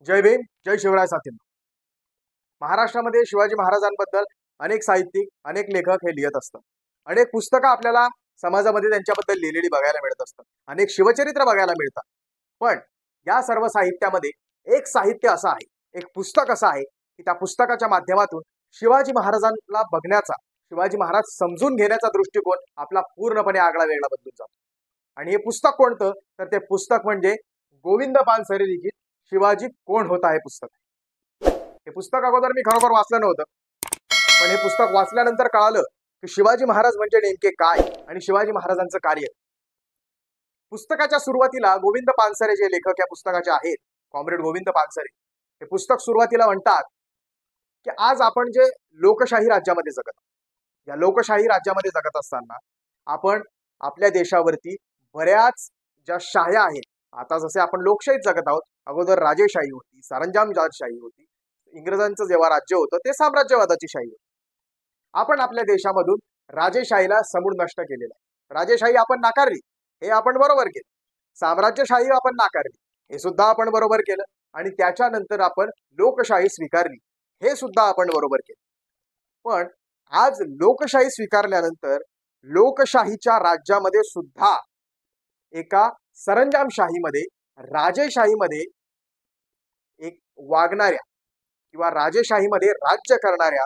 जय भीम, जय शिवराय साथींनो. महाराष्ट्रामध्ये शिवाजी महाराजांबद्दल अनेक साहित्यिक, अनेक लेखक हे लिहित असतात. अनेक पुस्तकं आपल्याला समाजामध्ये त्यांच्याबद्दल लिहिलेली बघायला मिळत असतात. अनेक शिवचरित्र बघायला मिळतात. पण या सर्व साहित्यामध्ये एक साहित्य असं आहे, एक पुस्तक असं आहे, की त्या पुस्तकाच्या माध्यमातून शिवाजी महाराजांना बघण्याचा, शिवाजी महाराज समजून घेण्याचा दृष्टिकोन आपला पूर्णपणे आगळा वेगळा बदलून जातो. आणि हे पुस्तक कोणतं? तर ते पुस्तक म्हणजे गोविंद पानसरे लिखित शिवाजी कोण होता हे पुस्तक. हे पुस्तक अगोदर मी खरोखर वाचलं नव्हतं, पण हे पुस्तक वाचल्यानंतर कळालं की शिवाजी महाराज म्हणजे नेमके काय आणि शिवाजी महाराजांचं कार्य. पुस्तकाच्या सुरुवातीला गोविंद पानसरे जे लेखक या पुस्तकाचे आहेत, कॉम्रेड गोविंद पानसरे, हे पुस्तक सुरुवातीला म्हणतात की आज आपण जे लोकशाही राज्यामध्ये जगत आहोत, या लोकशाही राज्यामध्ये जगत असताना आपण आपल्या देशावरती बऱ्याच ज्या शाह्या आहेत, आता जसे आपण लोकशाहीत जगत आहोत, अगोदर राजेशाही होती, सरंजामशाही होती, इंग्रजांचं जेव्हा राज्य होतं ते साम्राज्यवादाची शाही होती. आपण आपल्या देशामधून राजेशाहीला समूळ नष्ट केलेलं आहे. राजेशाही आपण नाकारली, हे आपण बरोबर केलं. साम्राज्यशाही आपण नाकारली, हे सुद्धा आपण बरोबर केलं. आणि त्याच्यानंतर आपण लोकशाही स्वीकारली, हे सुद्धा आपण बरोबर केलं. पण आज लोकशाही स्वीकारल्यानंतर लोकशाहीच्या राज्यामध्ये सुद्धा एका सरंजामशाहीमध्ये, राजेशाहीमध्ये एक वागणाऱ्या किंवा राजेशाहीमध्ये राज्य करणाऱ्या,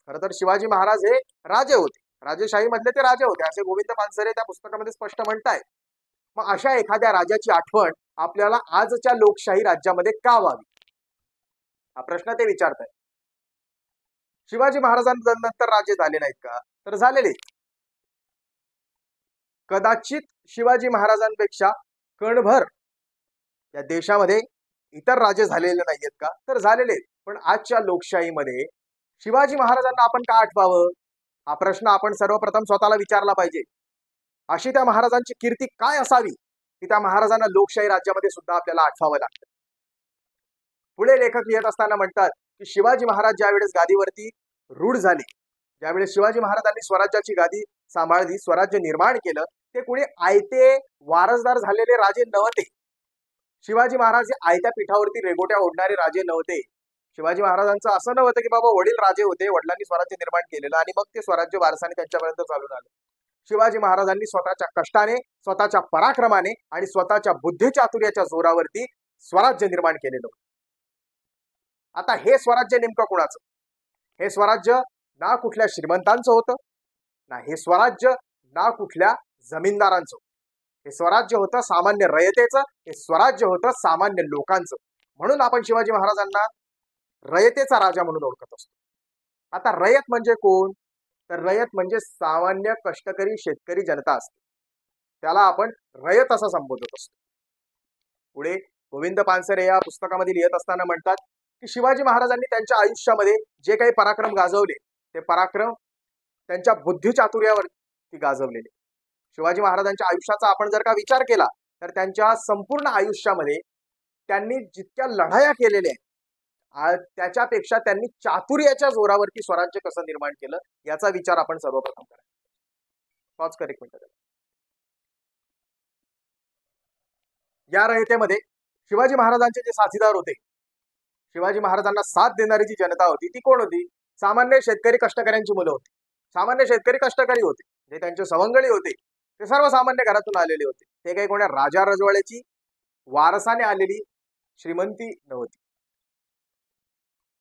खरं तर शिवाजी महाराज हे राजे होते, राजेशाही मधले ते राजे होते असे गोविंद पानसरे त्या पुस्तकामध्ये स्पष्ट म्हणतायत. मग अशा एखाद्या राजाची आठवण आपल्याला आजच्या लोकशाही राज्यामध्ये का व्हावी, हा प्रश्न ते विचारतायत. शिवाजी महाराजांनंतर राजे झाले नाहीत का? तर झालेले. कदाचित शिवाजी महाराजांपेक्षा कणभर या देशामध्ये इतर राजे झालेले नाहीयेत का? तर झालेले. पण आजच्या लोकशाहीमध्ये शिवाजी महाराजांना आपण का आठवावं, हा प्रश्न आपण सर्वप्रथम स्वतःला विचारला पाहिजे. अशी त्या महाराजांची कीर्ती काय असावी की त्या महाराजांना लोकशाही राज्यामध्ये सुद्धा आपल्याला आठवावं लागतं. पुढे लेखक लिहित असताना म्हणतात की शिवाजी महाराज ज्यावेळेस गादीवरती रूढ झाले, ज्यावेळेस शिवाजी महाराजांनी स्वराज्याची गादी सांभाळली, स्वराज्य निर्माण केलं, ते कुणी आयते वारसदार झालेले राजे नव्हते. शिवाजी महाराज हे आयत्या पीठावरती रेगोट्या ओढणारे राजे नव्हते. शिवाजी महाराजांचं असं नव्हतं की बाबा वडील राजे होते, वडिलांनी स्वराज्य निर्माण केलेलं आणि मग ते स्वराज्य वारसाने त्यांच्यापर्यंत चालून आलं. शिवाजी महाराजांनी स्वतःच्या कष्टाने, स्वतःच्या पराक्रमाने आणि स्वतःच्या बुद्धिचातुर्याच्या जोरावरती स्वराज्य निर्माण केलेलं. आता हे स्वराज्य नेमकं कुणाचं? हे स्वराज्य ना कुठल्या श्रीमंतांचं होतं, ना हे स्वराज्य ना कुठल्या जमीनदारांचं. हे स्वराज्य होतं सामान्य रयतेचं, हे स्वराज्य होतं सामान्य लोकांचं. म्हणून आपण शिवाजी महाराजांना रयतेचा राजा म्हणून ओळखत असतो. आता रयत म्हणजे कोण? तर रयत म्हणजे सामान्य कष्टकरी शेतकरी जनता असते, त्याला आपण रयत असं संबोधत असतो. पुढे गोविंद पानसरे या पुस्तकामध्ये लिहित असताना म्हणतात की शिवाजी महाराजांनी त्यांच्या आयुष्यामध्ये जे काही पराक्रम गाजवले, ते पराक्रम त्यांच्या बुद्धिचातुर्यावरती गाजवलेले. शिवाजी महाराजांच्या आयुष्याचा आपण जर का विचार केला तर त्यांच्या संपूर्ण आयुष्यामध्ये त्यांनी जितक्या लढाया केलेल्या आहेत, त्याच्यापेक्षा त्यांनी चातुर्याच्या जोरावरती स्वराज्य कसं निर्माण केलं याचा विचार आपण सर्वप्रथम करायचा. पॉज कर एक मिनिट. या रयतेमध्ये शिवाजी महाराजांचे जे साथीदार होते, शिवाजी महाराजांना साथ देणारी जी जनता होती ती कोण होती? सामान्य शेतकरी कष्टकऱ्यांची मुलं होती. सामान्य शेतकरी कष्टकरी होते, जे त्यांचे सवंगडी होते ते सर्वसामान्य घरातून आलेले होते. ते काही कोण्या राजा रजवाड्याची वारसाने आलेली श्रीमंती नव्हती.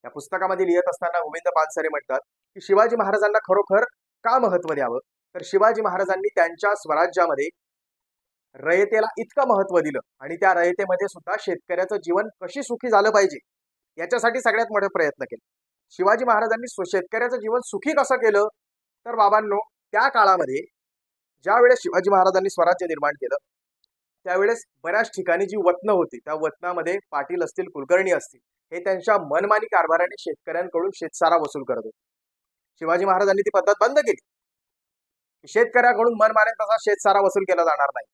या पुस्तकामध्ये लिहित असताना गोविंद पानसरे म्हणतात की शिवाजी महाराजांना खरोखर का महत्व द्यावं, तर शिवाजी महाराजांनी त्यांच्या स्वराज्यामध्ये रयतेला इतकं महत्व दिलं आणि त्या रयतेमध्ये सुद्धा शेतकऱ्याचं जीवन कशी सुखी झालं पाहिजे याच्यासाठी सगळ्यात मोठे प्रयत्न केले. शिवाजी महाराजांनी शेतकऱ्याचं जीवन सुखी कसं केलं? तर बाबांनो, त्या काळामध्ये ज्यावेळेस शिवाजी महाराजांनी स्वराज्य निर्माण केलं त्यावेळेस बऱ्याच ठिकाणी जी वतनं होती, त्या वतनामध्ये पाटील असतील, कुलकर्णी असतील, हे त्यांच्या मनमानी कारभाराने शेतकऱ्यांकडून शेतसारा वसूल करत होते. शिवाजी महाराजांनी ती पद्धत बंद केली. शेतकऱ्याकडून मनमाने तसा शेतसारा वसूल केला जाणार नाही.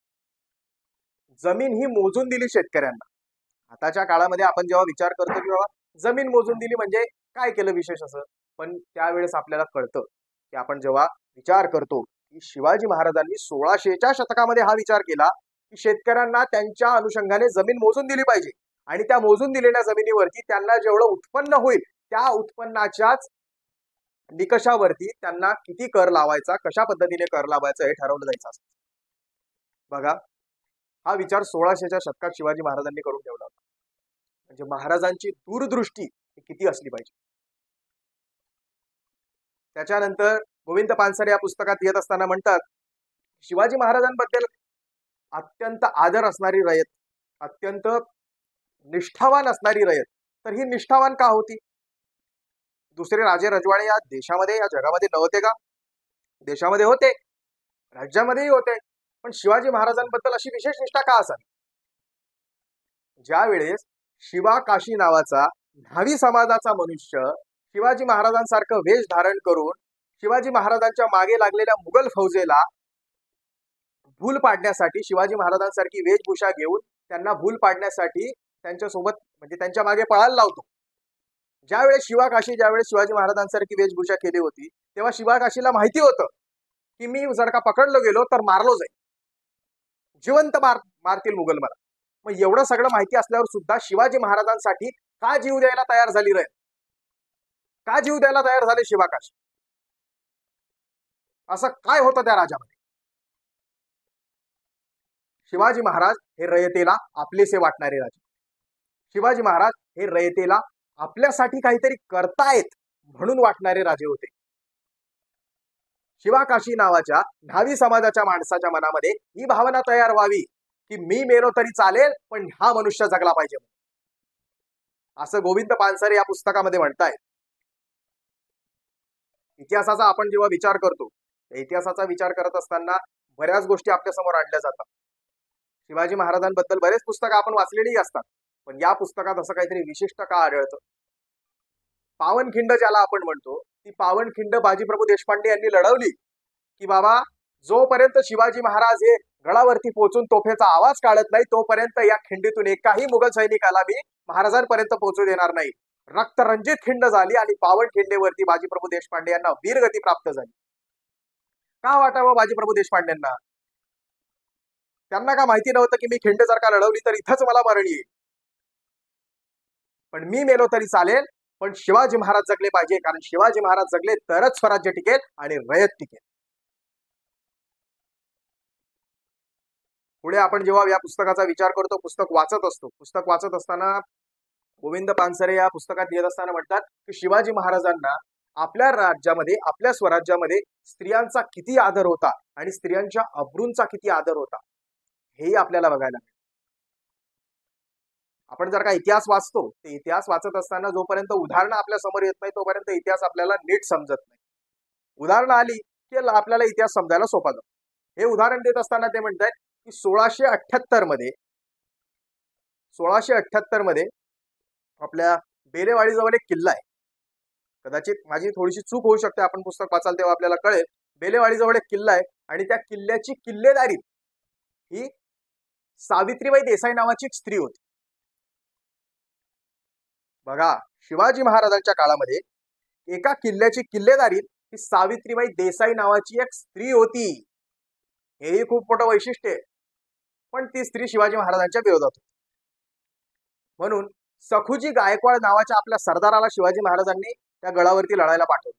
जमीन ही मोजून दिली शेतकऱ्यांना. आताच्या काळामध्ये आपण जेव्हा विचार करतो की बाबा जमीन मोजून दिली म्हणजे काय केलं विशेष असं, पण त्यावेळेस आपल्याला कळतं की आपण जेव्हा विचार करतो की शिवाजी महाराजांनी 1600च्या शतकामध्ये हा विचार केला की शेतकऱ्यांना त्यांच्या अनुषंगाने जमीन मोजून दिली पाहिजे. आणि त्या मोजून दिलेल्या जमिनीवरती त्यांना जेवढं उत्पन्न होईल त्या उत्पन्नाच्याच निकषावरती त्यांना किती कर लावायचा, कशा पद्धतीने कर लावायचा हे ठरवलं जायचं असतं. बघा, हा विचार 1600च्या शतकात शिवाजी महाराजांनी करून ठेवला होता. म्हणजे महाराजांची दूरदृष्टी किती असली पाहिजे. त्याच्यानंतर गोविंद पानसरे या पुस्तकात येत असताना म्हणतात, शिवाजी महाराजांबद्दल अत्यंत आदर असणारी रयत, अत्यंत निष्ठावान असणारी रयत. तर ही निष्ठावान का होती? दुसरे राजे रजवाडे या देशामध्ये, या जगामध्ये नव्हते का? देशामध्ये होते, राज्यामध्येही होते, पण शिवाजी महाराजांबद्दल अशी विशेष निष्ठा का असावी? ज्या वेळेस शिवा काशी नावाचा न्हावी समाजाचा मनुष्य शिवाजी महाराजांसारखं वेश धारण करून शिवाजी महाराजांच्या मागे लागलेल्या मुघल फौजेला भूल पाडण्यासाठी, शिवाजी महाराजांसारखी वेशभूषा घेऊन त्यांना भूल पाडण्यासाठी त्यांच्यासोबत म्हणजे त्यांच्या मागे पळायला लावतो. ज्यावेळेस ज्यावेळेस शिवाजी महाराजांसारखी वेशभूषा केली होती तेव्हा शिवा काशीला माहिती होतं की मी जर का पकडलो गेलो तर मारलो जाईल, जिवंत मारतील मुघल मला. मग एवढं सगळं माहिती असल्यावर सुद्धा शिवाजी महाराजांसाठी का जीव द्यायला तयार झाली रे? का जीव द्यायला तयार झाले शिवा काशी? असं काय होतं त्या राजामध्ये? शिवाजी महाराज हे रयतेला आपलेसे वाटणारे राजे. शिवाजी महाराज हे रयतेला आपल्यासाठी काहीतरी करतायत म्हणून वाटणारे राजे होते. शिवा काशी नावाच्या न्हावी समाजाच्या माणसाच्या मनामध्ये ही भावना तयार व्हावी की मी मेलो तरी चालेल पण हा मनुष्य जगला पाहिजे, असं गोविंद पानसरे या पुस्तकामध्ये म्हणतायत. इतिहासाचा आपण जेव्हा विचार करतो, इतिहासाचा विचार करत असताना बऱ्याच गोष्टी आपल्या समोर आणल्या जातात. शिवाजी महाराजांबद्दल बरेच पुस्तकं आपण वाचलेली असतात, पण या पुस्तकात असं काहीतरी विशिष्ट का आढळतं? पावनखिंड ज्याला आपण म्हणतो, ती पावनखिंड बाजीप्रभू देशपांडे यांनी लढवली की बाबा जोपर्यंत शिवाजी महाराज हे गडावरती पोहोचून तोफेचा आवाज काढत नाही तोपर्यंत या खिंडीतून एकाही मुघल सैनिकाला मी महाराजांपर्यंत पोहोचू देणार नाही. रक्तरंजित खिंड झाली आणि पावनखिंडेवरती बाजीप्रभू देशपांडे यांना वीरगती प्राप्त झाली. का वाटावं बाजीप्रभू देशपांडेंना? त्यांना का माहिती नव्हतं की मी खिंड जर का लढवली तर इथंच मला मरण येईल, पण मी मेलो तरी चालेल पण शिवाजी महाराज जगले पाहिजे, कारण शिवाजी महाराज जगले तरच स्वराज्य टिकेल आणि रयत टिकेल. पुढे आपण जेव्हा या पुस्तकाचा विचार करतो, पुस्तक वाचत असताना गोविंद पानसरे या पुस्तकात येत असताना म्हणतात की शिवाजी महाराजांना आपल्या राज्यामध्ये, आपल्या स्वराज्यामध्ये स्त्रियांचा किती आदर होता आणि स्त्रियांच्या अब्रूंचा किती आदर होता हेही आपल्याला बघायला मिळतं. आपण जर का इतिहास वाचतो, ते इतिहास वाचत असताना जोपर्यंत उदाहरणं आपल्या समोर येत नाही तोपर्यंत इतिहास आपल्याला नीट समजत नाही. उदाहरणं आली की आपल्याला इतिहास समजायला सोपा जातो. हे उदाहरण देत असताना ते म्हणतात की 1678 मध्ये आपल्या बेलेवाडीजवळ एक किल्ला आहे. कदाचित माझी थोडीशी चूक होऊ शकते, आपण पुस्तक वाचाल तेव्हा आपल्याला कळेल. बेलेवाडीजवळ एक किल्ला आहे आणि त्या किल्ल्याची किल्लेदारी ही सावित्रीबाई देसाई नावाची एक स्त्री होती. बघा, शिवाजी महाराजांच्या काळामध्ये एका किल्ल्याची किल्लेदारी ही सावित्रीबाई देसाई नावाची एक स्त्री होती. हेही खूप मोठं वैशिष्ट्य आहे. पण ती स्त्री शिवाजी महाराजांच्या विरोधात होती. म्हणून सखुजी गायकवाड नावाच्या आपल्या सरदाराला शिवाजी महाराजांनी त्या गडावरती लढायला पाठवलं.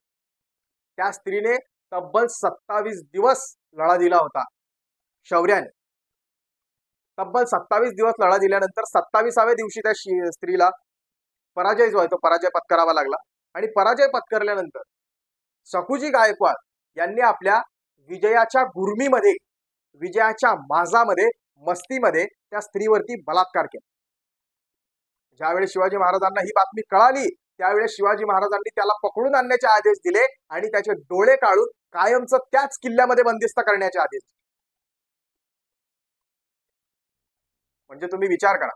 त्या स्त्रीने तब्बल 27 दिवस लढा दिला होता शौर्याने. तब्बल 27 दिवस लढा दिल्यानंतर 27व्या दिवशी त्या स्त्रीला पराजय जो आहे तो पराजय पत्करावा लागला. आणि पराजय पत्करल्यानंतर सखुजी गायकवाड यांनी आपल्या विजयाच्या गुर्मीमध्ये, विजयाच्या माजामध्ये, मस्तीमध्ये त्या स्त्रीवरती बलात्कार केला. ज्यावेळेस शिवाजी महाराजांना ही बातमी कळाली त्यावेळेस शिवाजी महाराजांनी त्याला पकडून आणण्याचे आदेश दिले आणि त्याचे डोळे काढून कायमचं त्याच किल्ल्यामध्ये बंदिस्त करण्याचे आदेश दिले. म्हणजे तुम्ही विचार करा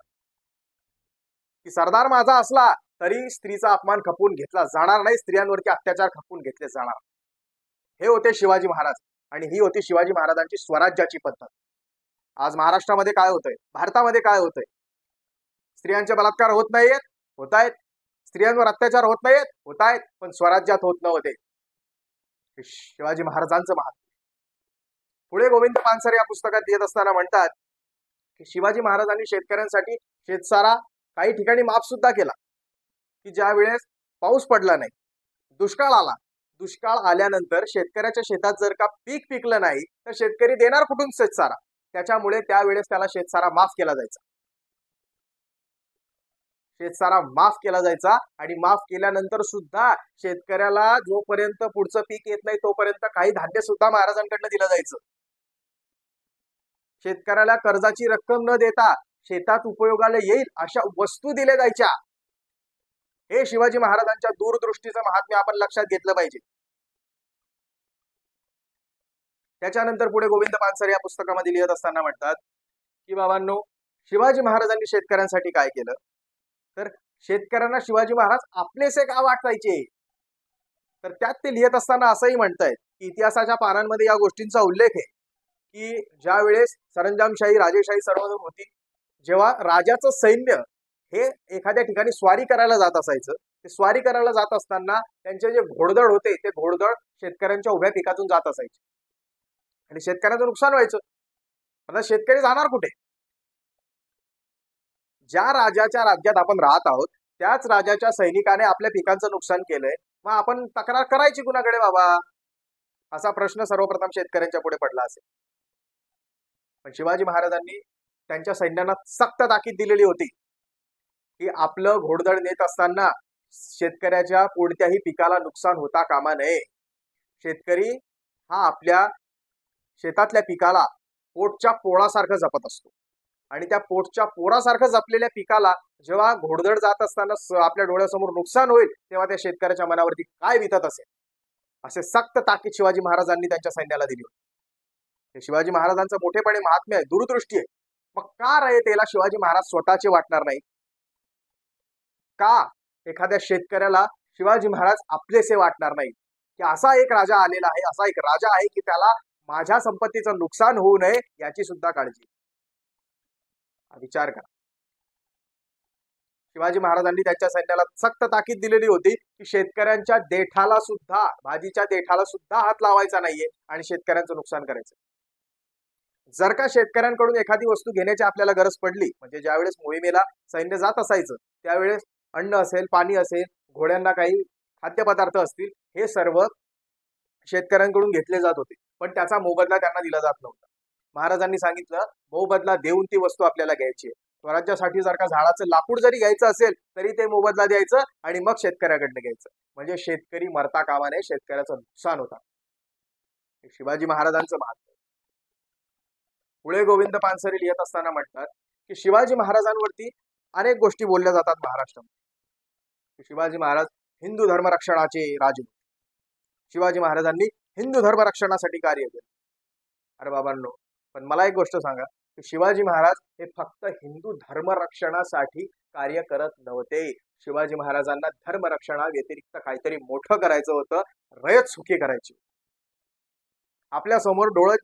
की सरदार माझा असला तरी स्त्रीचा अपमान खपवून घेतला जाणार नाही, स्त्रियांवरती अत्याचार खपवून घेतले जाणार. हे होते शिवाजी महाराज आणि ही होती शिवाजी महाराजांची स्वराज्याची पद्धत. आज महाराष्ट्रामध्ये काय होतंय, भारतामध्ये काय होतंय? स्त्रियांचे बलात्कार होत नाहीयेत, होत आहेत. स्त्रियांवर अत्याचार होत नाहीयेत, होत आहेत, पण स्वराज्यात होत नव्हते. शिवाजी महाराजांचं महात्म्य. पुढे गोविंद पानसरे या पुस्तकात येत असताना म्हणतात की शिवाजी महाराजांनी शेतकऱ्यांसाठी शेतसारा काही ठिकाणी माफ सुद्धा केला की ज्या वेळेस पाऊस पडला नाही, दुष्काळ आला, दुष्काळ आल्यानंतर शेतकऱ्याच्या शेतात जर का पीक पिकलं नाही तर शेतकरी देणार कुठून शेतसारा, त्याच्यामुळे त्यावेळेस त्याला शेतसारा माफ केला जायचा. शेतसारा माफ केला जायचा आणि माफ केल्यानंतर सुद्धा शेतकऱ्याला जोपर्यंत पुढचं पीक येत नाही तोपर्यंत काही धान्य सुद्धा महाराजांकडनं दिलं जायचं. शेतकऱ्याला कर्जाची रक्कम न देता शेतात उपयोगाला येईल अशा वस्तू दिल्या जायच्या. हे शिवाजी महाराजांच्या दूरदृष्टीचं महात्म्य आपण लक्षात घेतलं पाहिजे. त्याच्यानंतर पुढे गोविंद पानसरे या पुस्तकामध्ये लिहित असताना म्हणतात की बाबांनो, शिवाजी महाराजांनी शेतकऱ्यांसाठी काय केलं, तर शेतकऱ्यांना शिवाजी महाराज आपलेसे का वाटायचे. तर त्यात ते लिहित असताना असंही म्हणतायत की इतिहासाच्या पानांमध्ये या गोष्टींचा उल्लेख आहे की ज्या वेळेस सरंजामशाही, राजेशाही सर्व होती, जेव्हा राजाचं सैन्य हे एखाद्या ठिकाणी स्वारी करायला जात असायचं, ते स्वारी करायला जात असताना त्यांचे जे घोडदळ होते ते घोडदळ शेतकऱ्यांच्या उभ्या पिकातून जात असायचे आणि शेतकऱ्यांचं नुकसान व्हायचं. आता शेतकरी जाणार कुठे. ज्या राजाच्या राज्यात आपण राहत आहोत त्याच राजाच्या सैनिकाने आपल्या पिकांचं नुकसान केलंय, मग आपण तक्रार करायची कुणाकडे बाबा, असा प्रश्न सर्वप्रथम शेतकऱ्यांच्या पुढे पडला असेल. पण शिवाजी महाराजांनी त्यांच्या सैन्यांना सक्त ताकीद दिलेली होती की आपलं घोडदळ नेत असताना शेतकऱ्याच्या कोणत्याही पिकाला नुकसान होता कामा नये. शेतकरी हा आपल्या शेतातल्या पिकाला पोटच्या पोळासारखं जपत असतो आणि त्या पोटच्या पोरासारखं जपलेल्या पिकाला जेव्हा घोडदळ जात असताना आपल्या डोळ्यासमोर नुकसान होईल तेव्हा त्या शेतकऱ्याच्या मनावरती काय वितत असेल, असे सक्त ताकीद शिवाजी महाराजांनी त्यांच्या सैन्याला दिली होती. हे शिवाजी महाराजांचं मोठेपणे महात्म्य आहे, दूरदृष्टी आहे. मग का रयतेला शिवाजी महाराज स्वतःचे वाटणार नाही, का एखाद्या शेतकऱ्याला शिवाजी महाराज आपलेसे वाटणार नाही की असा एक राजा आलेला आहे, असा एक राजा आहे की त्याला माझ्या संपत्तीचं नुकसान होऊ नये याची सुद्धा काळजी. विचार करा. शिवाजी महाराजांनी त्यांच्या सैन्याला सक्त ताकीद दिलेली होती की शेतकऱ्यांच्या देठाला सुद्धा, भाजीच्या देठाला सुद्धा हात लावायचा नाहीये आणि शेतकऱ्यांचं नुकसान करायचं. जर का शेतकऱ्यांकडून एखादी वस्तू घेण्याची आपल्याला गरज पडली, म्हणजे ज्यावेळेस मोहिमेला सैन्य जात असायचं त्यावेळेस अन्न असेल, पाणी असेल, घोड्यांना काही खाद्यपदार्थ असतील, हे सर्व शेतकऱ्यांकडून घेतले जात होते, पण त्याचा मोबदला त्यांना दिला जात नव्हता. महाराजांनी सांगितलं मोबदला देऊन ती वस्तू आपल्याला घ्यायची आहे. स्वराज्यासाठी जर का झाडाचं लाकूड जरी घ्यायचं असेल तरी ते मोबदला द्यायचं आणि मग शेतकऱ्याकडनं घ्यायचं, म्हणजे शेतकरी मरता कामा नये, शेतकऱ्याचं नुकसान होता. शिवाजी महाराजांचं महात्म्य. पुढे गोविंद पानसरे लिहित असताना म्हणतात की शिवाजी महाराजांवरती अनेक गोष्टी बोलल्या जातात महाराष्ट्रामध्ये. शिवाजी महाराज हिंदू धर्म रक्षणाचे राजे, शिवाजी महाराजांनी हिंदू धर्म रक्षणासाठी कार्य केलं. अरे बाबांनो, पण मला एक गोष्ट सांगा की शिवाजी महाराज हे फक्त हिंदू धर्म रक्षणासाठी कार्य करत नव्हते. शिवाजी महाराजांना धर्म रक्षणा व्यतिरिक्त काहीतरी मोठं करायचं होतं, रयत सुखी करायची. आपल्या समोर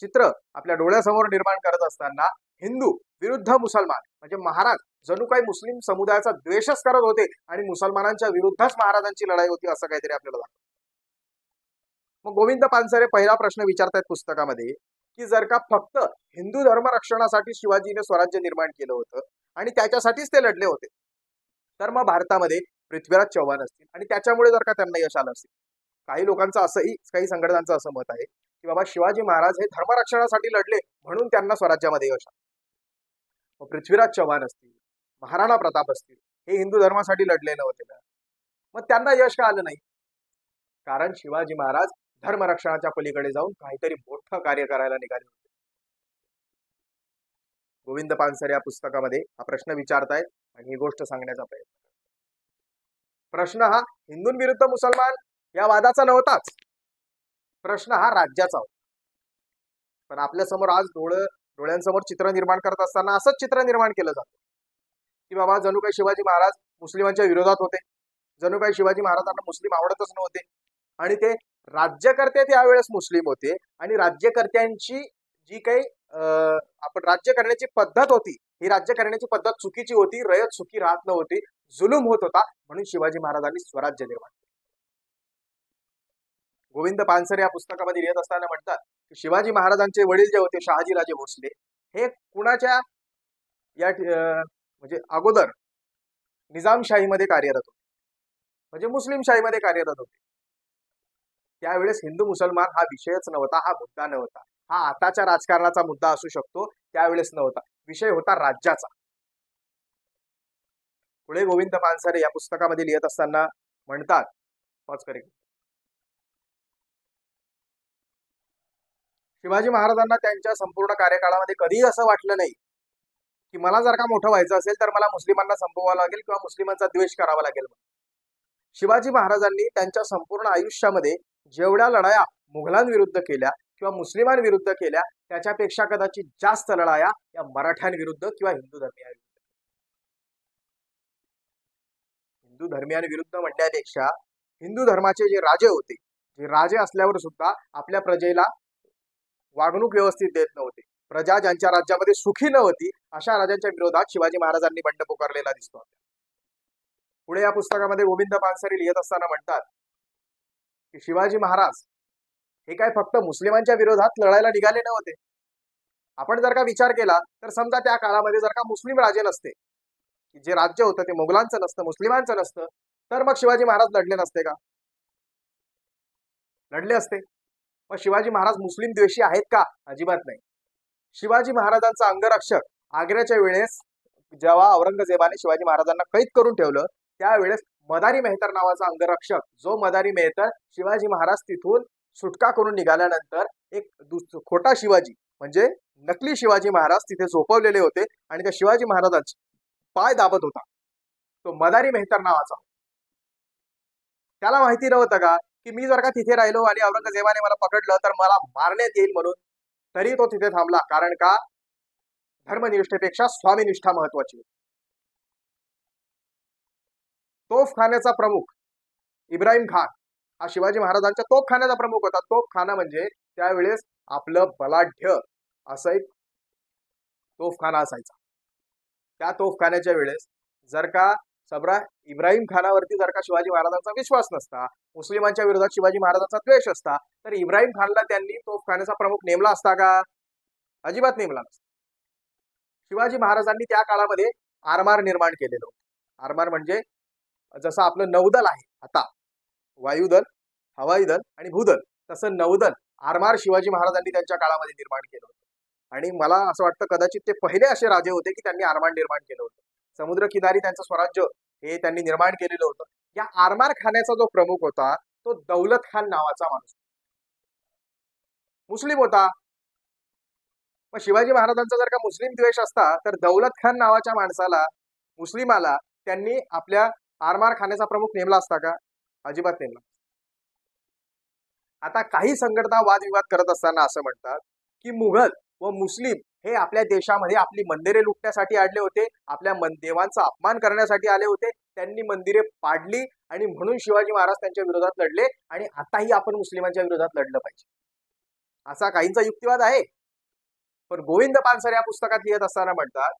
चित्र आपल्या डोळ्यासमोर निर्माण करत असताना हिंदू विरुद्ध मुसलमान, म्हणजे महाराज जणू काही मुस्लिम समुदायाचा द्वेषच करत होते आणि मुसलमानांच्या विरुद्धच महाराजांची लढाई होती असं काहीतरी आपल्याला दाखवतं. मग गोविंद पानसरे पहिला प्रश्न विचारतायत पुस्तकामध्ये की जर का फक्त हिंदू धर्म रक्षणासाठी शिवाजीने स्वराज्य निर्माण केलं होतं आणि त्याच्यासाठीच ते लढले होते, तर मग भारतामध्ये पृथ्वीराज चव्हाण असतील आणि त्याच्यामुळे जर का त्यांना यश आलं असेल. काही लोकांचं असंही, काही संघटनांचं असं मत आहे की बाबा शिवाजी महाराज हे धर्मरक्षणासाठी लढले म्हणून त्यांना स्वराज्यामध्ये यश आलं. मग पृथ्वीराज चव्हाण असतील, महाराणा प्रताप असतील, हे हिंदू धर्मासाठी लढले नव्हते का, मग त्यांना यश का आलं नाही? कारण शिवाजी महाराज धर्मरक्षणाच्या पलीकडे जाऊन काहीतरी मोठं कार्य करायला निघाले होते. गोविंद पानसरे या पुस्तकामध्ये हा प्रश्न विचारतायत आणि ही गोष्ट सांगण्याचा प्रयत्न. प्रश्न हा हिंदूंविरुद्ध मुसलमान या वादाचा नव्हताच, प्रश्न हा राज्याचा होता. पण आपल्या समोर आज डोळ्यांसमोर चित्र निर्माण करत असताना असंच चित्र निर्माण केलं जातं की बाबा जणू काही शिवाजी महाराज मुस्लिमांच्या विरोधात होते, जणू काही शिवाजी महाराजांना मुस्लिम आवडतच नव्हते आणि ते राज्यकर्ते त्यावेळेस मुस्लिम होते आणि राज्यकर्त्यांची जी काही आपण राज्य करण्याची पद्धत होती, ही राज्य करण्याची पद्धत चुकीची होती, रयत सुखी राहत नव्हती, जुलूम होत होता, म्हणून शिवाजी महाराजांनी स्वराज्य निर्माण केलं. गोविंद पानसरे या पुस्तकामध्ये लिहित असताना म्हणतात की शिवाजी महाराजांचे वडील जे होते शहाजीराजे भोसले, हे कुणाच्या या म्हणजे अगोदर निजामशाहीमध्ये कार्यरत होते, म्हणजे मुस्लिमशाहीमध्ये कार्यरत होते. त्यावेळेस हिंदू मुसलमान हा विषयच नव्हता, हा मुद्दा नव्हता. हा आताच्या राजकारणाचा मुद्दा असू शकतो, त्यावेळेस नव्हता. विषय होता राज्याचा. पुढे गोविंद पानसरे या पुस्तकामध्ये लिहित असताना म्हणतात, शिवाजी महाराजांना त्यांच्या संपूर्ण कार्यकाळामध्ये कधीही असं वाटलं नाही की मला जर का मोठं व्हायचं असेल तर मला मुस्लिमांना संपवावं लागेल किंवा मुस्लिमांचा द्वेष करावा लागेल. शिवाजी महाराजांनी त्यांच्या संपूर्ण आयुष्यामध्ये जेवढ्या लढाया मुघलांविरुद्ध केल्या किंवा मुस्लिमांविरुद्ध केल्या त्याच्यापेक्षा कदाचित जास्त लढाया या मराठ्यांविरुद्ध किंवा हिंदू धर्मियांविरुद्ध म्हणण्यापेक्षा हिंदू धर्माचे जे राजे होते, जे राजे असल्यावर सुद्धा आपल्या प्रजेला वागणूक व्यवस्थित देत नव्हते, प्रजा ज्यांच्या राज्यामध्ये सुखी नव्हती अशा राजांच्या विरोधात शिवाजी महाराजांनी बंड पुकारलेला दिसतो. पुढे या पुस्तकामध्ये गोविंद पानसरे लिहित असताना म्हणतात की शिवाजी महाराज हे काय फक्त मुस्लिमांच्या विरोधात लढायला निघाले नव्हते. आपण जर का विचार केला तर समजा त्या काळामध्ये जर का मुस्लिम राजे नसते, जे राज्य होतं ते मुघलांचं नसतं, मुस्लिमांचं नसतं, तर मग शिवाजी महाराज लढले नसते का? लढले असते. मग शिवाजी महाराज मुस्लिम द्वेषी आहेत का? अजिबात नाही. शिवाजी महाराजांचा अंगरक्षक आग्र्याच्या वेळेस जेव्हा औरंगजेबाने शिवाजी महाराजांना कैद करून ठेवलं त्यावेळेस मदारी मेहतर नावाचा अंगरक्षक, जो मदारी मेहतर शिवाजी महाराज तिथून सुटका करून निघाल्यानंतर एक खोटा शिवाजी म्हणजे नकली शिवाजी महाराज तिथे झोपवलेले होते आणि त्या शिवाजी महाराजांचे पाय दाबत होता, तो मदारी मेहतर नावाचा. त्याला माहिती नव्हतं का की मी जर का तिथे राहिलो आणि औरंगजेबाने मला पकडलं तर मला मारण्यात येईल म्हणून, तरी तो तिथे थांबला. कारण का? धर्मनिष्ठेपेक्षा स्वामीनिष्ठा महत्वाची होती. तोफखान्याचा प्रमुख इब्राहिम खान हा शिवाजी महाराजांच्या तोफखान्याचा प्रमुख होता. तोफखाना म्हणजे त्यावेळेस आपलं बलाढ्य असं एक तोफखाना असायचा. त्या तोफखान्याच्या वेळेस जर का इब्राहिम खानावरती जर का शिवाजी महाराजांचा विश्वास नसता, मुस्लिमांच्या विरोधात शिवाजी महाराजांचा द्वेष असता, तर इब्राहिम खानला त्यांनी तोफखान्याचा प्रमुख नेमला असता का? अजिबात नेमला नसता. शिवाजी महाराजांनी त्या काळामध्ये आरमार निर्माण केलेलं होतं. आरमार म्हणजे जसं आपलं नौदल आहे आता, वायुदल, हवाई दल आणि भूदल, तसं नौदल आरमार शिवाजी महाराजांनी त्यांच्या काळामध्ये निर्माण केलं होतं. आणि मला असं वाटतं कदाचित ते पहिले असे राजे होते की त्यांनी आरमार निर्माण केलं होतं. समुद्र किनारी त्यांचं स्वराज्य हे त्यांनी निर्माण केलेलं होतं. या आरमार खान्याचा जो प्रमुख होता तो दौलत खान नावाचा माणूस, मुस्लिम होता. मग शिवाजी महाराजांचा जर का मुस्लिम द्वेष असता तर दौलत खान नावाच्या माणसाला, मुस्लिमाला त्यांनी आपल्या आरमार खान्याचा प्रमुख नेमला असता का? अजिबात नेमला. आता काही संघटना वादविवाद करत असताना असं म्हणतात की मुघल व मुस्लिम हे आपल्या देशामध्ये आपली मंदिरे लुटण्यासाठी आले होते, आपल्या देवांचा अपमान करण्यासाठी आले होते, त्यांनी मंदिरे पाडली आणि म्हणून शिवाजी महाराज त्यांच्या विरोधात लढले आणि आताही आपण मुस्लिमांच्या विरोधात लढलं पाहिजे, असा काहींचा युक्तिवाद आहे. पण गोविंद पानसरे या पुस्तकात लिहित असताना म्हणतात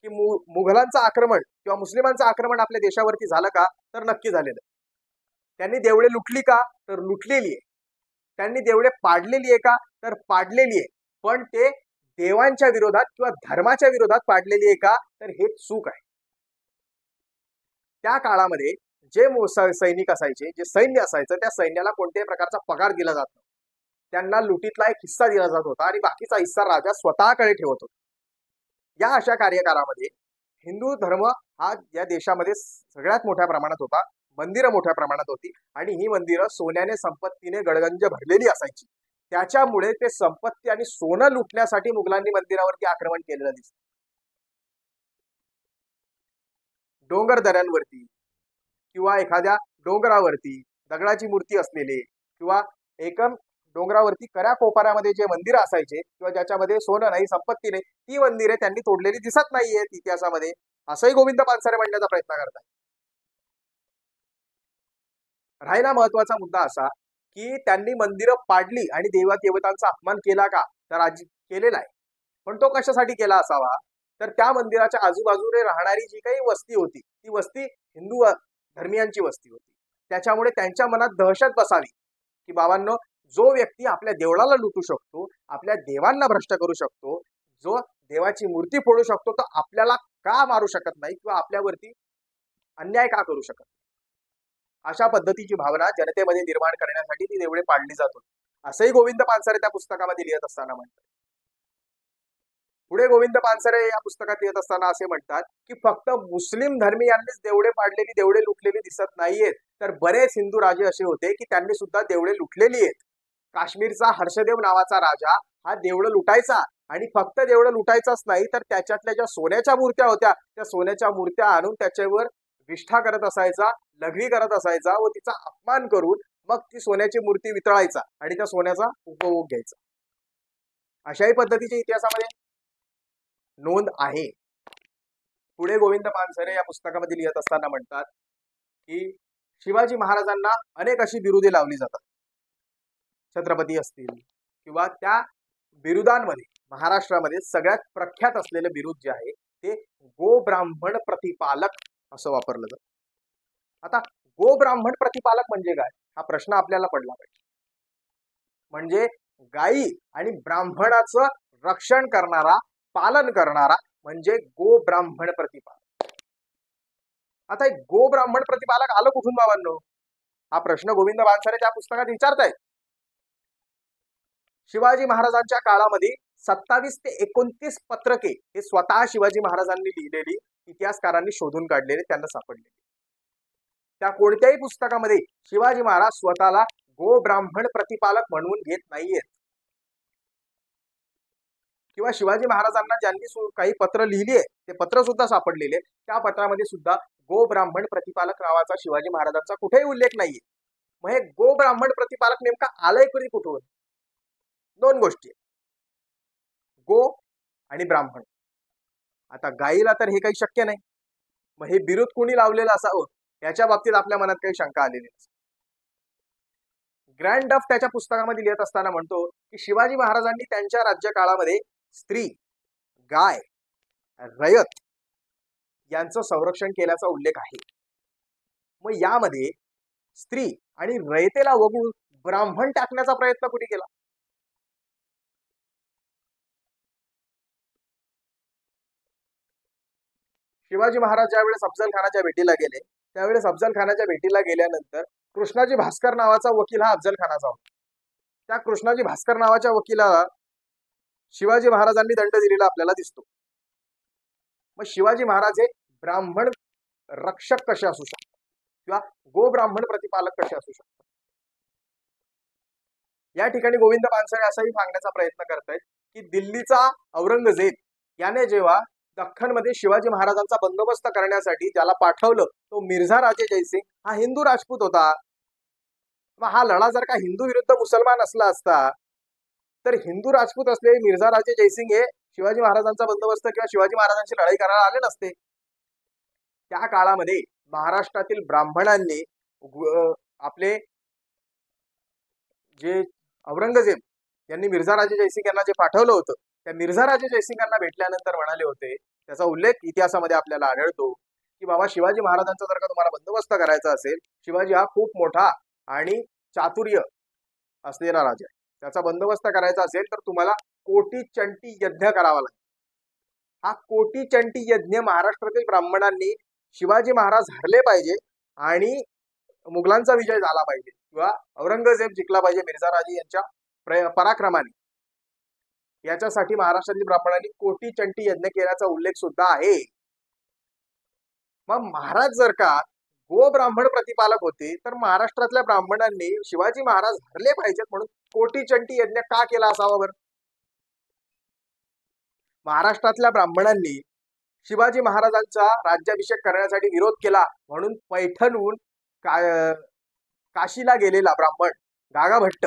की मुघलांचं आक्रमण किंवा मुस्लिमांचं आक्रमण आपल्या देशावरती झालं का? तर नक्की झालेलं. त्यांनी देवळे लुटली का? तर लुटलेली आहे. त्यांनी देवळे पाडलेली आहे का? तर पाडलेली आहे. पण ते देवांच्या विरोधात किंवा धर्माच्या विरोधात पाडलेली आहे का? तर हे चूक आहे. त्या काळामध्ये जे सैनिक असायचे, जे सैन्य असायचं, त्या सैन्याला कोणत्याही प्रकारचा पगार दिला जात नव्हता. त्यांना लुटीतला एक हिस्सा दिला जात होता आणि बाकीचा हिस्सा राजा स्वतःकडे ठेवत होता. या अशा कार्यकाळामध्ये हिंदू धर्म हा या देशामध्ये सगळ्यात मोठ्या प्रमाणात होता. मंदिरं मोठ्या प्रमाणात होती आणि ही मंदिरं सोन्याने संपत्तीने गडगंज भरलेली असायची. त्याच्यामुळे ते संपत्ती आणि सोनं लुटण्यासाठी मुघलांनी मंदिरावरती आक्रमण केलेलं दिसतं. डोंगर दऱ्यांवरती किंवा एखाद्या डोंगरावरती दगडाची मूर्ती असलेले किंवा एकम डोंगरावरती कऱ्या कोपऱ्यामध्ये जे मंदिरं असायचे किंवा ज्याच्यामध्ये सोनं नाही, संपत्ती नाही, ती मंदिरे त्यांनी तोडलेली दिसत नाहीये इतिहासामध्ये, असंही गोविंद पानसरे म्हणण्याचा प्रयत्न करतात. राहिला महत्वाचा मुद्दा असा की त्यांनी मंदिरं पाडली आणि देवतांचा अपमान केला का? तर आज केलेला आहे. पण तो कशासाठी केला असावा? तर त्या मंदिराच्या आजूबाजूने राहणारी जी काही वस्ती होती ती वस्ती हिंदू धर्मियांची वस्ती होती. त्याच्यामुळे त्यांच्या मनात दहशत बसावी की बाबांनो, जो व्यक्ती आपल्या देवळाला लुटू शकतो, आपल्या देवांना भ्रष्ट करू शकतो, जो देवाची मूर्ती फोडू शकतो, तर आपल्याला का मारू शकत नाही किंवा आपल्यावरती अन्याय का करू शकत. अशा पद्धतीची भावना जनतेमध्ये निर्माण करण्यासाठी ती देवळे पाडली जात होती, असंही गोविंद पानसरे त्या पुस्तकामध्ये लिहित असताना म्हणतात. पुढे गोविंद पानसरे या पुस्तकात लिहित असताना असे म्हणतात की फक्त मुस्लिम धर्मीयांनीच देवळे पाडलेली, देवळे लुटलेली दिसत नाहीयेत, तर बरेच हिंदू राजे असे होते की त्यांनी सुद्धा देवळे लुटलेली आहेत. काश्मीरचा हर्षदेव नावाचा राजा हा देवळं लुटायचा, आणि फक्त देवळं लुटायचाच नाही तर त्याच्यातल्या ज्या सोन्याच्या मूर्त्या होत्या त्या सोन्याच्या मूर्त्या आणून त्याच्यावर विष्ठा करत असायचा, लघवी करत असायचा व तिचा अपमान करून मग ती सोन्याची मूर्ती वितळायचा आणि त्या सोन्याचा उपभोग घ्यायचा. अशाही पद्धतीच्या इतिहासामध्ये नोंद आहे. पुढे गोविंद पानसरे या पुस्तकामध्ये लिहित असताना म्हणतात की शिवाजी महाराजांना अनेक अशी बिरुदे लावली जातात, छत्रपती असतील, किंवा त्या बिरुदांमध्ये महाराष्ट्रामध्ये सगळ्यात प्रख्यात असलेलं बिरुद जे आहे ते गो ब्राह्मण प्रतिपालक असं वापरलं जातं. आता गो ब्राह्मण प्रतिपालक म्हणजे काय, हा प्रश्न आपल्याला पडला पाहिजे. म्हणजे गायी आणि ब्राह्मणाचं रक्षण करणारा, पालन करणारा म्हणजे गो ब्राह्मण प्रतिपालक. आता एक गो ब्राह्मण प्रतिपालक आलं कुठून बाबांनो, हा प्रश्न गोविंद पानसरे त्या पुस्तकात विचारतायत. शिवाजी महाराजांच्या काळामध्ये 27 ते 29 पत्रके हे स्वतः शिवाजी महाराजांनी लिहिलेली, इतिहासकारांनी शोधून काढलेले, त्यांना सापडलेले. त्या कोणत्याही पुस्तकामध्ये शिवाजी महाराज स्वतःला गो ब्राह्मण प्रतिपालक म्हणून घेत नाहीयेत. किंवा शिवाजी महाराजांना ज्यांनी काही पत्र लिहिली आहे ते पत्र सुद्धा सापडलेले, त्या पत्रामध्ये सुद्धा गो ब्राह्मण प्रतिपालक नावाचा शिवाजी महाराजांचा कुठेही उल्लेख नाहीये. मग हे गो ब्राह्मण प्रतिपालक नेमका आलंय कधी कुठून? दोन गोष्टी, गो आणि ब्राह्मण. आता गायीला तर हे काही शक्य नाही, मग हे बिरुद कोणी लावलेलं असावं याच्या बाबतीत आपल्या मनात काही शंका आलेली नसते. ग्रँड डफ त्याच्या पुस्तकामध्ये लिहित असताना म्हणतो की शिवाजी महाराजांनी त्यांच्या राज्यकाळामध्ये स्त्री, गाय, रयत यांचं संरक्षण केल्याचा उल्लेख आहे. मग यामध्ये स्त्री आणि रयतेला वगळून ब्राह्मण टाकण्याचा प्रयत्न कुणी केला? शिवाजी महाराज ज्यावेळेस अफजल खानाच्या भेटीला गेले त्यावेळेस अफजल खानाच्या भेटीला गेल्यानंतर कृष्णाजी भास्कर नावाचा वकील हा अफजल खानाचा होता. त्या कृष्णाजी भास्कर नावाच्या वकिलाला शिवाजी महाराजांनी दंड दिलेला आपल्याला दिसतो. मग शिवाजी महाराज हे ब्राह्मण रक्षक कसे असू शकतात किंवा गो ब्राह्मण प्रतिपालक कसे असू शकतात? या ठिकाणी गोविंद पानसरे असाही सांगण्याचा प्रयत्न करतायत की दिल्लीचा औरंगजेब याने जेव्हा दख्खनमध्ये शिवाजी महाराजांचा बंदोबस्त करण्यासाठी ज्याला पाठवलं तो मिर्झा राजे जयसिंग हा हिंदू राजपूत होता. मग हा लढा जर का हिंदू विरुद्ध मुसलमान असला असता तर हिंदू राजपूत असलेले मिर्झा राजे जयसिंग हे शिवाजी महाराजांचा बंदोबस्त किंवा शिवाजी महाराजांची लढाई करायला आले नसते. त्या काळामध्ये महाराष्ट्रातील ब्राह्मणांनी आपले जे औरंगजेब यांनी मिर्झा राजे जयसिंग यांना जे पाठवलं होतं त्या मिर्झा राजे जयसिंगांना भेटल्यानंतर म्हणाले होते, त्याचा उल्लेख इतिहासामध्ये आपल्याला आढळतो की बाबा शिवाजी महाराजांचा जर का तुम्हाला बंदोबस्त करायचा असेल, शिवाजी हा खूप मोठा आणि चातुर्य असलेला राजा आहे, त्याचा बंदोबस्त करायचा असेल तर तुम्हाला कोटी चंटी यज्ञ करावा लागेल. हा कोटी चंटी यज्ञ महाराष्ट्रातील ब्राह्मणांनी शिवाजी महाराज हरले पाहिजे आणि मुघलांचा विजय झाला पाहिजे किंवा औरंगजेब जिंकला पाहिजे मिर्झा राजे यांच्या पराक्रमाने, याच्यासाठी महाराष्ट्रातील ब्राह्मणांनी कोटी चंटी यज्ञ केल्याचा उल्लेख सुद्धा आहे. मग महाराज जर का गो ब्राह्मण प्रतिपालक होते तर महाराष्ट्रातल्या ब्राह्मणांनी शिवाजी महाराज हरले पाहिजेत म्हणून कोटी चंटी यज्ञ का केला असावा बरं? महाराष्ट्रातल्या ब्राह्मणांनी शिवाजी महाराजांचा राज्याभिषेक करण्यासाठी विरोध केला म्हणून पैठणहून काशीला गेलेला ब्राह्मण गागा भट्ट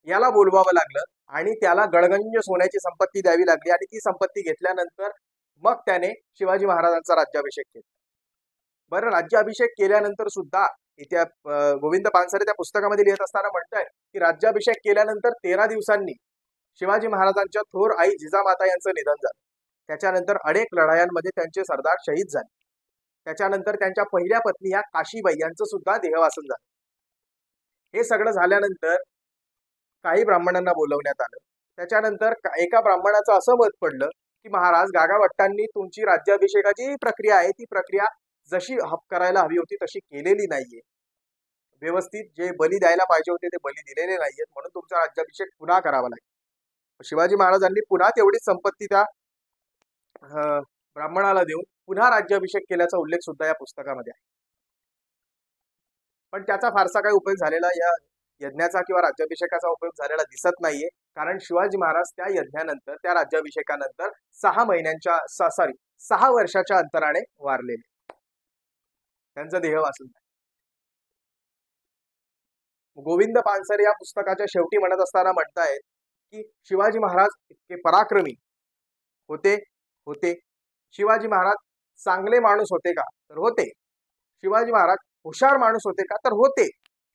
याला बोलवावं लागलं आणि त्याला गडगंज सोन्याची संपत्ती द्यावी लागली आणि ती संपत्ती घेतल्यानंतर मग त्याने शिवाजी महाराजांचा राज्याभिषेक केला. बरं, राज्याभिषेक केल्यानंतर सुद्धा इथे गोविंद पानसरे त्या पुस्तकामध्ये लिहित असताना म्हणताय की राज्याभिषेक केल्यानंतर 13 दिवसांनी शिवाजी महाराजांच्या थोर आई जिजामाता यांचं निधन झालं. त्याच्यानंतर अनेक लढायांमध्ये त्यांचे सरदार शहीद झाले. त्याच्यानंतर त्यांच्या पहिल्या पत्नी या काशीबाई यांचं सुद्धा देहवासन झालं. हे सगळं झाल्यानंतर काही ब्राह्मणांना बोलवण्यात आलं. त्याच्यानंतर एका ब्राह्मणाचं असं मत पडलं की महाराज गागा भट्टांनी तुमची राज्याभिषेकाची प्रक्रिया आहे ती प्रक्रिया जशी करायला हवी होती तशी केलेली नाहीये. व्यवस्थित जे बली द्यायला पाहिजे होते ते बली दिलेले नाहीयेत, म्हणून तुमचा राज्याभिषेक पुन्हा करावा लागेल. शिवाजी महाराजांनी पुन्हा तेवढी संपत्ती त्या ब्राह्मणाला देऊन पुन्हा राज्याभिषेक केल्याचा उल्लेख सुद्धा या पुस्तकामध्ये आहे. पण त्याचा फारसा काही उपयोग झालेला या यज्ञाचा किंवा राज्याभिषेकाचा उपयोग झालेला दिसत नाहीये. कारण शिवाजी महाराज त्या यज्ञानंतर त्या राज्याभिषेकानंतर 6 वर्षाच्या अंतराने वारलेले. त्यांचा देह वाचून गोविंद पानसरे या पुस्तकाच्या शेवटी म्हणत असताना म्हणतायत की शिवाजी महाराज इतके पराक्रमी होते. शिवाजी महाराज चांगले माणूस होते का? तर होते. शिवाजी महाराज हुशार माणूस होते का? तर होते.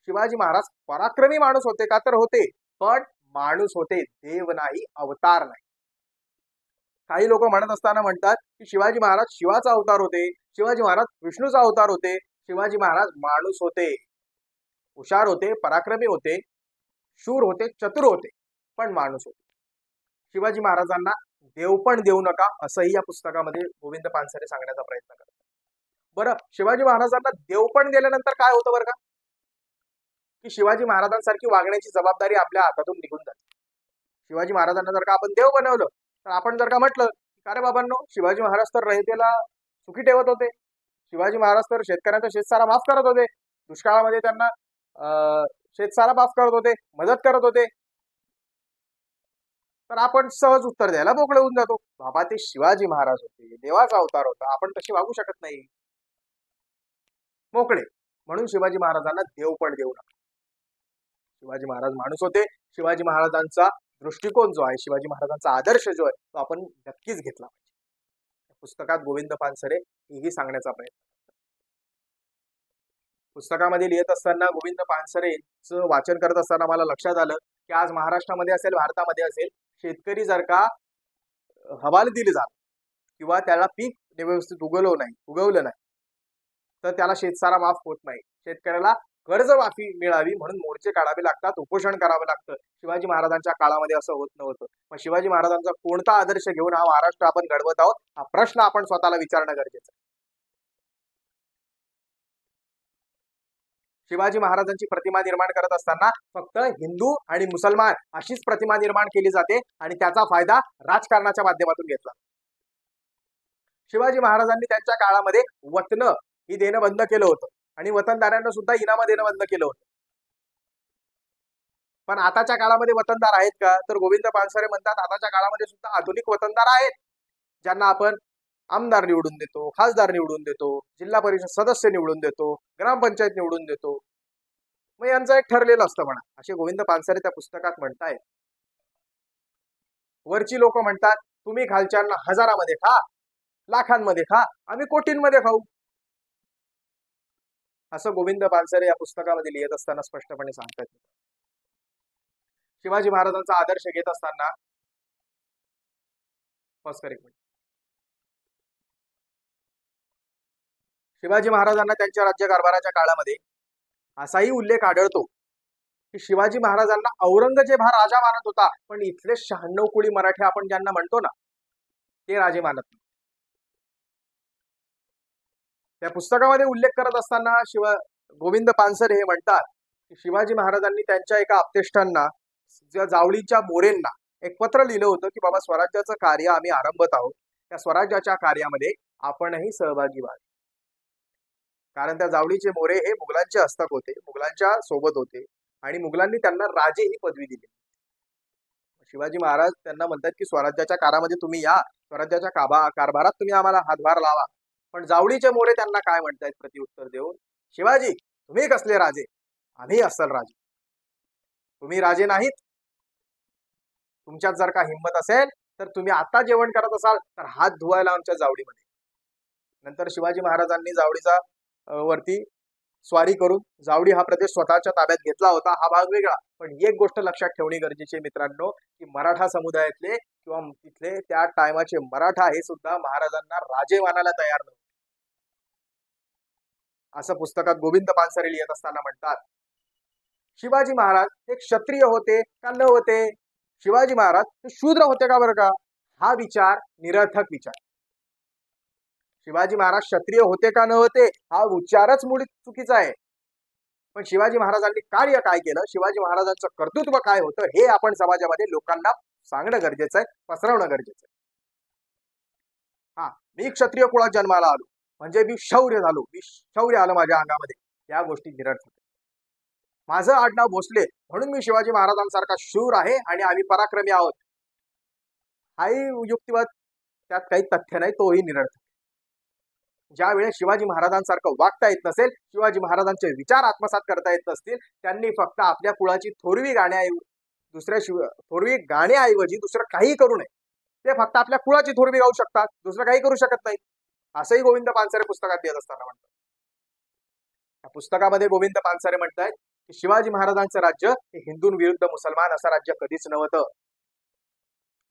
शिवाजी महाराज पराक्रमी माणूस होते का? तर होते. पण माणूस होते, देव नाही, अवतार नाही. काही लोक म्हणत असताना म्हणतात की शिवाजी महाराज शिवाचा अवतार होते, शिवाजी महाराज विष्णूचा अवतार होते. शिवाजी महाराज माणूस होते, हुशार होते, पराक्रमी होते, शूर होते, चतुर होते, पण माणूस होते. शिवाजी महाराजांना देव पण देऊ नका असंही या पुस्तकामध्ये गोविंद पानसरे सांगण्याचा प्रयत्न करतात. बरं, शिवाजी महाराजांना देव पण दिल्यानंतर काय होतं बरं का? की शिवाजी महाराजांसारखी वागण्याची जबाबदारी आपल्या हातातून निघून जाते. शिवाजी महाराजांना जर का आपण देव बनवलं तर आपण जर का म्हटलं का रे बाबांनो, शिवाजी महाराज तर रयतेला सुखी ठेवत होते, शिवाजी महाराज तर शेतकऱ्यांचा शेतसारा माफ करत होते, दुष्काळामध्ये त्यांना शेतसारा माफ करत होते, मदत करत होते, तर आपण सहज उत्तर द्यायला मोकळे होऊन जातो. बाबा, ते शिवाजी महाराज होते, देवाचा अवतार होता, आपण तशी वागू शकत नाही, मोकळे. म्हणून शिवाजी महाराजांना देव पण देऊ नका. शिवाजी महाराज माणूस होते. शिवाजी महाराजांचा दृष्टिकोन जो आहे, शिवाजी महाराजांचा आदर्श जो आहे, तो आपण नक्कीच घेतला पाहिजे. पुस्तकात गोविंद पानसरे हेही सांगण्याचा प्रयत्न. पुस्तकामध्ये लिहित असताना गोविंद पानसरेचं वाचन करत असताना मला लक्षात आलं की आज महाराष्ट्रामध्ये असेल, भारतामध्ये असेल, शेतकरी जर का हवाल दिले जात किंवा त्याला पीक व्यवस्थित उगवलं नाही तर त्याला शेतसारा माफ होत नाही. शेतकऱ्याला कर्जमाफी मिळावी म्हणून मोर्चे काढावे लागतात, उपोषण करावं लागतं. शिवाजी महाराजांच्या काळामध्ये असं होत नव्हतं. मग शिवाजी महाराजांचा कोणता आदर्श घेऊन हा महाराष्ट्र आपण घडवत आहोत, हा प्रश्न आपण स्वतःला विचारणं गरजेचं आहे. शिवाजी महाराजांची प्रतिमा निर्माण करत असताना फक्त हिंदू आणि मुसलमान अशीच प्रतिमा निर्माण केली जाते आणि त्याचा फायदा राजकारणाच्या माध्यमातून घेतला. शिवाजी महाराजांनी त्यांच्या काळामध्ये वतन ही देणं बंद केलं होतं आणि वतनदारांना सुद्धा इनामा देणं बंद केलं होतं. पण आताच्या काळामध्ये वतनदार आहेत का? तर गोविंद पानसरे म्हणतात आताच्या काळामध्ये सुद्धा आधुनिक वतनदार आहेत, ज्यांना आपण आमदार निवडून देतो, खासदार निवडून देतो, जिल्हा परिषद सदस्य निवडून देतो, ग्रामपंचायत निवडून देतो. मग यांचं एक ठरलेलं असतं म्हणा, असे गोविंद पानसरे त्या पुस्तकात म्हणतायत. वरची लोक म्हणतात तुम्ही खालच्यांना हजारामध्ये खा, लाखांमध्ये खा, आम्ही कोटींमध्ये खाऊ, असं गोविंद पानसरे या पुस्तकामध्ये लिहित असताना स्पष्टपणे सांगतात. शिवाजी महाराजांचा आदर्श घेत असताना शिवाजी महाराजांना त्यांच्या राज्यकारभाराच्या काळामध्ये असाही उल्लेख आढळतो की शिवाजी महाराजांना औरंगजेब हा राजा मानत होता, पण इथले 96 कुळी मराठी आपण ज्यांना म्हणतो ना, ते राजे मानत नाही. त्या पुस्तकामध्ये उल्लेख करत असताना गोविंद पानसरे हे म्हणतात की शिवाजी महाराजांनी त्यांच्या एका आप्तेष्टांना, जावळीच्या मोरेंना एक पत्र लिहिलं होतं की बाबा, स्वराज्याचं कार्य आम्ही आरंभत आहोत, त्या स्वराज्याच्या कार्यामध्ये आपणही सहभागी व्हावे. कारण त्या जावळीचे मोरे हे मुघलांचे हस्तक होते, मुघलांच्या सोबत होते आणि मुघलांनी त्यांना राजे ही पदवी दिली. शिवाजी महाराज त्यांना म्हणतात की स्वराज्याच्या काळामध्ये तुम्ही या, स्वराज्याच्या कारभारात तुम्ही आम्हाला हातभार लावा. पण जावळीचे मोरे त्यांना काय म्हणतायत प्रत्युत्तर देऊन, शिवाजी तुम्ही कसले राजे, आम्ही असल राजे, तुम्ही राजे नाहीत. तुमच्यात जर का हिंमत असेल तर तुम्ही आता जेवण करत असाल तर हात धुवायला आमच्या जावळीमध्ये. नंतर शिवाजी महाराजांनी जावळीचा वरती स्वारी करून जावळी हा प्रदेश स्वतःच्या ताब्यात घेतला होता, हा भाग वेगळा. पण एक गोष्ट लक्षात ठेवणी गरजेची मित्रांनो, की मराठा समुदायातले किंवा तिथले त्या टायमाचे मराठा हे सुद्धा महाराजांना राजे मानायला तयार नव्हते, असं पुस्तकात गोविंद पानसरे लिहित असताना म्हणतात. शिवाजी महाराज हे क्षत्रिय होते का न होते, शिवाजी महाराज हे शूद्र होते का बरं का, हा विचार निरर्थक विचार. शिवाजी महाराज क्षत्रिय होते का न होते हा विचारच मुळी चुकीचा आहे. पण शिवाजी महाराजांनी कार्य काय केलं, शिवाजी महाराजांचं कर्तृत्व काय होतं हे आपण समाजामध्ये लोकांना सांगणं गरजेचं आहे, पसरवणं गरजेचं आहे. हा, मी क्षत्रिय कुळात जन्माला आलो म्हणजे मी शौर्य झालो, मी शौर्य आलं माझ्या अंगामध्ये, या गोष्टी निरर्थक. माझं आडनाव भोसले म्हणून मी शिवाजी महाराजांसारखा शूर आहे आणि आम्ही पराक्रमी आहोत, हाही युक्तिवाद, त्यात काही तथ्य नाही, तोही निरर्थक. ज्या वेळेस शिवाजी महाराजांसारखं वागता येत नसेल, शिवाजी महाराजांचे विचार आत्मसात करता येत नसतील, त्यांनी फक्त आपल्या कुळाची थोरवी गाण्याऐवजी दुसरं काही करू नये. ते फक्त आपल्या कुळाची थोरवी गाऊ शकतात, दुसरं काही करू शकत नाही, असंही गोविंद पानसरे पुस्तकात देत असताना म्हणतात. या पुस्तकामध्ये गोविंद पानसरे म्हणतायत की शिवाजी महाराजांचं राज्य हे हिंदूंविरुद्ध मुसलमान असं राज्य कधीच नव्हतं.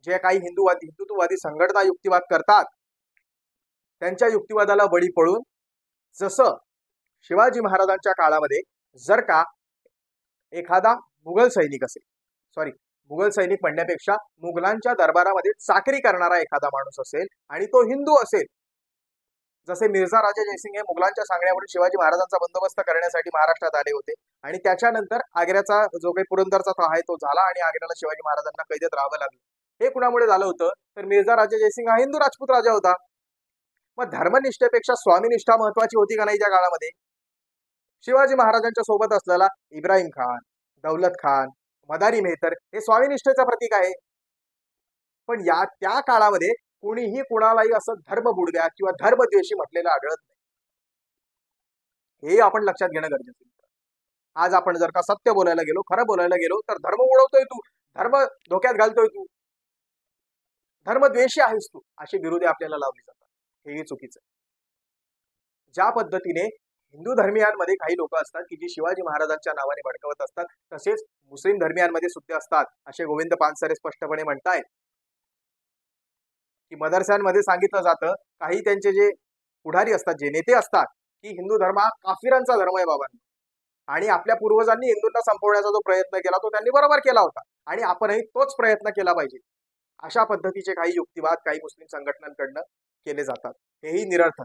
जे काही हिंदुत्ववादी संघटना युक्तिवाद करतात, त्यांच्या युक्तिवादाला बळी पडून, जसं शिवाजी महाराजांच्या काळामध्ये जर का एखादा मुघल सैनिक म्हणण्यापेक्षा मुघलांच्या दरबारामध्ये चाकरी करणारा एखादा माणूस असेल आणि तो हिंदू असेल, जसे मिर्झा राजा जयसिंग हे मुघलांच्या सांगण्यावरून शिवाजी महाराजांचा बंदोबस्त करण्यासाठी महाराष्ट्रात आले होते आणि त्याच्यानंतर आग्र्याचा जो काही पुरंदरचा तो आहे तो झाला आणि आग्र्याला शिवाजी महाराजांना कैदेत राहावं लागलं. हे कुणामुळे झालं होतं तर मिर्झा राजा जयसिंग हा हिंदू राजपूत राजा होता. मग धर्मनिष्ठेपेक्षा स्वामीनिष्ठा महत्वाची होती का नाही त्या काळामध्ये? शिवाजी महाराजांच्या सोबत असलेला इब्राहिम खान, दौलत खान, मदारी मेहतर हे स्वामीनिष्ठेचं प्रतीक आहे. पण त्या काळामध्ये कुणीही कुणालाही असं धर्मबुडव्या किंवा धर्मद्वेषी म्हटलेलं आढळत नाही. हे आपण लक्षात घेणं गरजेचं आहे. आज आपण जर का सत्य बोलायला गेलो, खरं बोलायला गेलो तर धर्म उडवतोय तू, धर्म धोक्यात घालतोय तू, धर्मद्वेषी आहेस तू, अशी विरोधी आपल्याला लावली जातात. हेही चुकीचं आहे. ज्या पद्धतीने हिंदू धर्मियांमध्ये काही लोक असतात की जी शिवाजी महाराजांच्या नावाने भडकवत असतात, तसेच मुस्लिम धर्मियांमध्ये सुद्धा असतात, असे गोविंद पानसरे स्पष्टपणे म्हणतायत की मदरस्यांमध्ये सांगितलं जातं, काही त्यांचे जे पुढारी असतात, जे नेते असतात, की हिंदू धर्म हा काफिरांचा धर्म आहे बाबांनी, आणि आपल्या पूर्वजांनी हिंदूंना संपवण्याचा जो प्रयत्न केला तो त्यांनी बरोबर केला होता आणि आपणही तोच प्रयत्न केला पाहिजे, अशा पद्धतीचे काही युक्तिवाद काही मुस्लिम संघटनांकडनं केले जातात. हेही निरर्थक.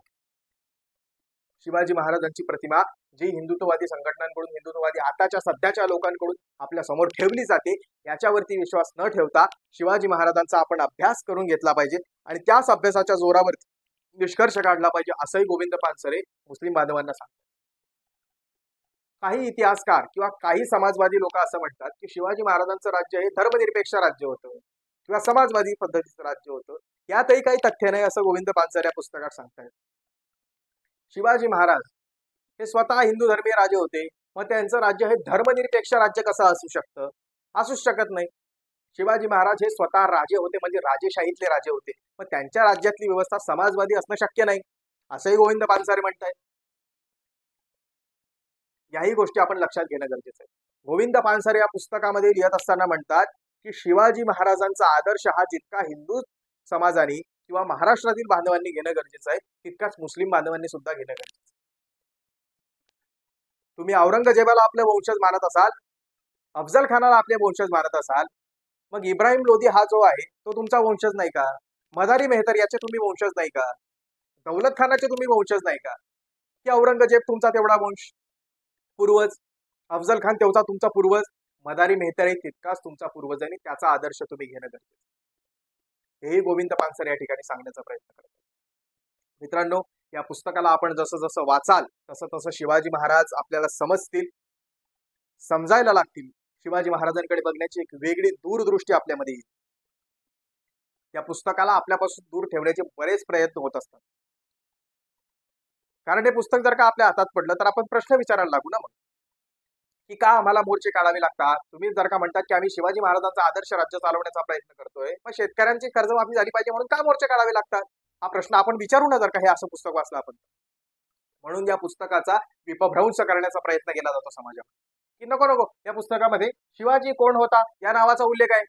शिवाजी महाराजांची प्रतिमा जी हिंदुत्ववादी संघटनांकडून, हिंदुत्ववादी आताच्या सध्याच्या लोकांकडून आपल्या समोर ठेवली जाते, याच्यावरती विश्वास न ठेवता शिवाजी महाराजांचा आपण अभ्यास करून घेतला पाहिजे आणि त्याच अभ्यासाच्या जोरावरती निष्कर्ष काढला पाहिजे, असंही गोविंद पानसरे मुस्लिम बांधवांना सांगतात. काही इतिहासकार किंवा काही समाजवादी लोक असं म्हणतात की शिवाजी महाराजांचं राज्य हे धर्मनिरपेक्ष राज्य होतं किंवा समाजवादी पद्धतीचं राज्य होतं. यातही काही तथ्य नाही, असं गोविंद पानसरे या पुस्तकात सांगतायत. शिवाजी महाराज हे स्वतः हिंदू धर्मीय राजे होते, मग त्यांचं राज्य हे धर्मनिरपेक्ष राज्य कसं असू शकतं? असूच शकत नाही. शिवाजी महाराज हे स्वतः राजे होते, म्हणजे राजेशाहीतले राजे होते, मग त्यांच्या राज्यातली व्यवस्था समाजवादी असणं शक्य नाही, असंही गोविंद पानसरे म्हणतायत. याही गोष्टी आपण लक्षात घेणं गरजेचं आहे. गोविंद पानसरे या पुस्तकामध्ये लिहित असताना म्हणतात की शिवाजी महाराजांचा आदर्श हा जितका हिंदू समाजाने किंवा महाराष्ट्रातील बांधवांनी घेणं गरजेचं आहे, तितकाच मुस्लिम बांधवांनी सुद्धा घेणं गरजेचं आहे. तुम्ही औरंगजेबाला आपले वंशज मानत असाल, अफजल खानाला आपले वंशज मानत असाल, मग इब्राहिम लोधी हा जो आहे तो तुमचा वंशज नाही का? मदारी मेहतर याचे तुम्ही वंशज नाही का? दौलत खानाचे तुम्ही वंशज नाही का? की औरंगजेब तुमचा तेवढा वंश पूर्वज, अफजल खान तेवढा तुमचा पूर्वज, मदारी मेहतर तितकाच तुमचा पूर्वज आणि त्याचा आदर्श तुम्ही घेणं गरजेचं. हेही गोविंद पानसरे या ठिकाणी सांगण्याचा प्रयत्न करतात. मित्रांनो, या पुस्तकाला आपण जसं जसं वाचाल तसं तसं शिवाजी महाराज आपल्याला समजतील, समजायला लागतील. शिवाजी महाराजांकडे बघण्याची एक वेगळी दूरदृष्टी आपल्यामध्ये येईल. या पुस्तकाला आपल्यापासून दूर ठेवण्याचे बरेच प्रयत्न होत असतात, कारण हे पुस्तक जर का आपल्या हातात पडलं तर आपण प्रश्न विचारायला लागू ना, मग की का आम्हाला मोर्चे काढावे लागतात? तुम्ही जर का म्हणतात की आम्ही शिवाजी महाराजांचा आदर्श राज्य चालवण्याचा प्रयत्न करतोय, मग शेतकऱ्यांची कर्जमाफी झाली पाहिजे म्हणून का मोर्चे काढावे लागतात? हा प्रश्न आपण विचारू ना, जर का हे असं पुस्तक वाचलं आपण. म्हणून या पुस्तकाचा विपभ्रंश करण्याचा प्रयत्न केला जातो समाजात, की नको नको, या पुस्तकामध्ये शिवाजी कोण होता या नावाचा उल्लेख आहे,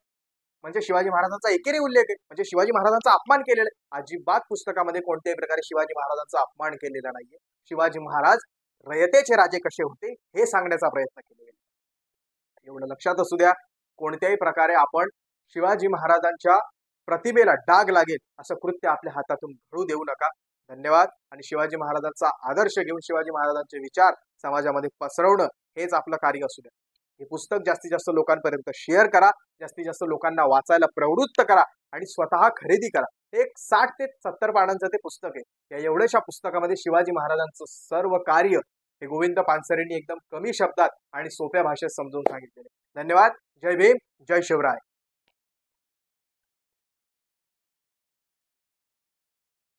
म्हणजे शिवाजी महाराजांचा एकेरी उल्लेख आहे, म्हणजे शिवाजी महाराजांचा अपमान केलेला आहे. अजिबात पुस्तकामध्ये कोणत्याही प्रकारे शिवाजी महाराजांचा अपमान केलेला नाहीये. शिवाजी महाराज रयतेचे राजे कसे होते हे सांगण्याचा प्रयत्न केलेला आहे. एवढं लक्षात असू द्या, कोणत्याही प्रकारे आपण शिवाजी महाराजांच्या प्रतिमेला डाग लागेल असं कृत्य आपल्या हातातून घडू देऊ नका. धन्यवाद. आणि शिवाजी महाराजांचा आदर्श घेऊन शिवाजी महाराजांचे विचार समाजामध्ये पसरवणं हेच आपलं कार्य असू द्या. हे पुस्तक जास्तीत जास्त लोकांपर्यंत शेअर करा, जास्तीत जास्त लोकांना वाचायला प्रवृत्त करा आणि स्वतः खरेदी करा. एक 60 ते 70 पानांचं ते पुस्तक आहे. या एवढ्याशा पुस्तकामध्ये शिवाजी महाराजांचं सर्व कार्य हे गोविंद पानसरेंनी एकदम कमी शब्दात आणि सोप्या भाषेत समजून सांगितलेले. धन्यवाद. जय भीम, जय शिवराय.